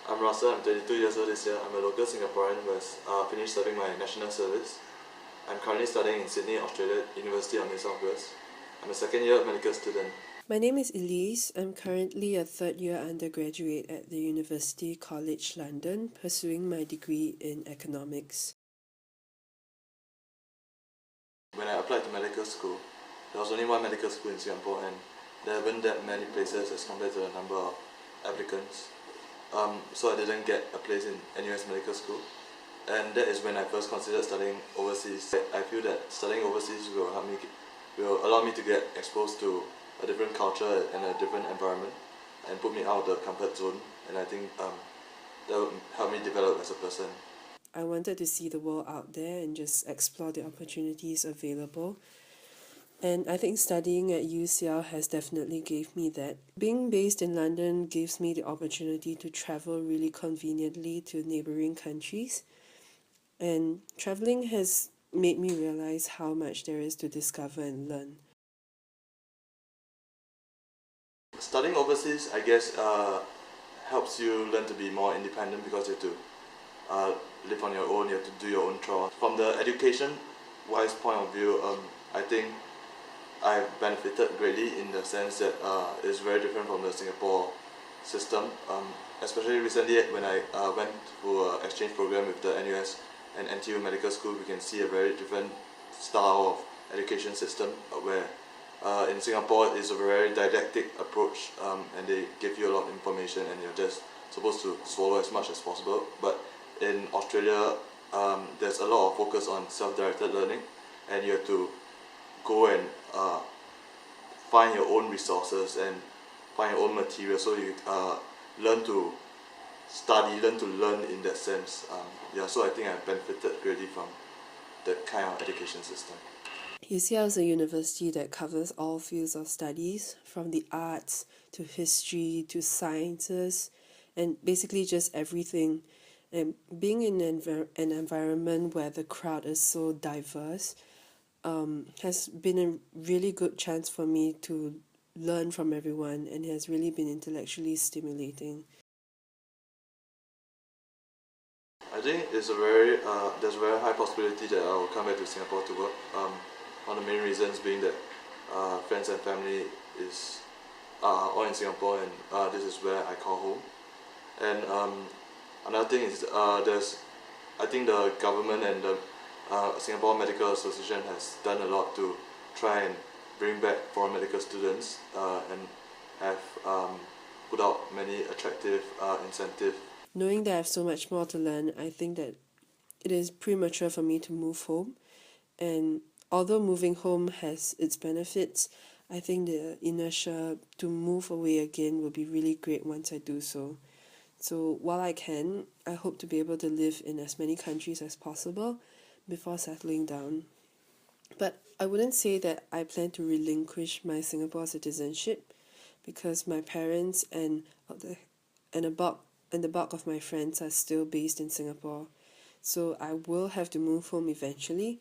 I'm Russell, I'm 22 years old this year. I'm a local Singaporean who has finished serving my national service. I'm currently studying in Sydney, Australia, University of New South Wales. I'm a second year medical student. My name is Elise. I'm currently a third year undergraduate at the University College London, pursuing my degree in economics. When I applied to medical school, there was only one medical school in Singapore and there weren't that many places as compared to the number of applicants. So I didn't get a place in NUS Medical School. And that is when I first considered studying overseas. I feel that studying overseas will allow me to get exposed to a different culture and a different environment and put me out of the comfort zone, and I think that will help me develop as a person. I wanted to see the world out there and just explore the opportunities available. And I think studying at UCL has definitely gave me that. Being based in London gives me the opportunity to travel really conveniently to neighboring countries. And traveling has made me realize how much there is to discover and learn. Studying overseas, I guess, helps you learn to be more independent because you have to live on your own, you have to do your own chores. From the education-wise point of view, I think I've benefited greatly in the sense that it's very different from the Singapore system. Especially recently when I went to an exchange program with the NUS and NTU Medical School, we can see a very different style of education system where in Singapore it's a very didactic approach, and they give you a lot of information and you're just supposed to swallow as much as possible. But in Australia, there's a lot of focus on self-directed learning, and you have to go and find your own resources and find your own material, so you learn to study, learn to learn in that sense. So I think I benefited greatly from that kind of education system. UCL is a university that covers all fields of studies, from the arts to history to sciences, and basically just everything. And being in an environment where the crowd is so diverse has been a really good chance for me to learn from everyone, and has really been intellectually stimulating. I think there's a very high possibility that I will come back to Singapore to work. One of the main reasons being that friends and family is all in Singapore, and this is where I call home. And another thing is I think the government and the Singapore Medical Association has done a lot to try and bring back foreign medical students, and have put out many attractive incentives. Knowing that I have so much more to learn, I think that it is premature for me to move home. And although moving home has its benefits, I think the inertia to move away again will be really great once I do so. So while I can, I hope to be able to live in as many countries as possible before settling down. But I wouldn't say that I plan to relinquish my Singapore citizenship, because my parents and the bulk of my friends are still based in Singapore. So I will have to move home eventually.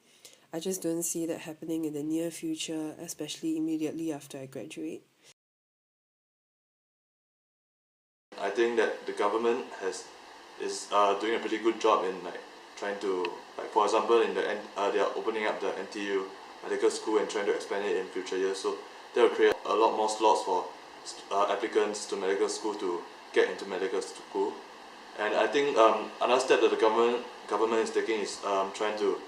I just don't see that happening in the near future, especially immediately after I graduate. I think that the government is doing a pretty good job in trying to, for example, they are opening up the NTU Medical School and trying to expand it in future years. So that will create a lot more slots for applicants to medical school to get into medical school. And I think another step that the government is taking is trying to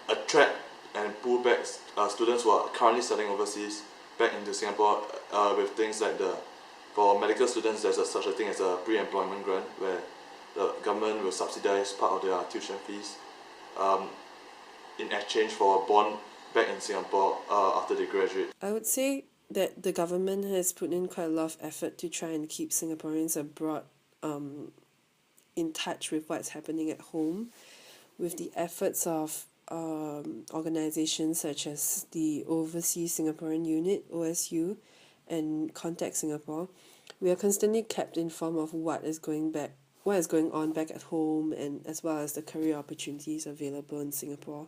attract and pull back students who are currently studying overseas back into Singapore, with things like for medical students, there's such a thing as a pre-employment grant where the government will subsidize part of their tuition fees in exchange for a bond back in Singapore after they graduate. I would say that the government has put in quite a lot of effort to try and keep Singaporeans abroad in touch with what's happening at home, with the efforts of organizations such as the Overseas Singaporean Unit, OSU, and Contact Singapore. We are constantly kept informed of what is going on back at home, and as well as the career opportunities available in Singapore.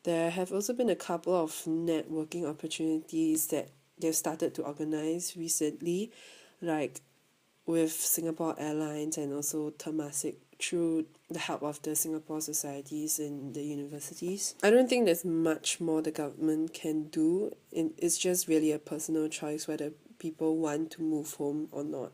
There have also been a couple of networking opportunities that they've started to organize recently, like with Singapore Airlines and also Temasek through the help of the Singapore societies and the universities. I don't think there's much more the government can do. It's just really a personal choice whether people want to move home or not.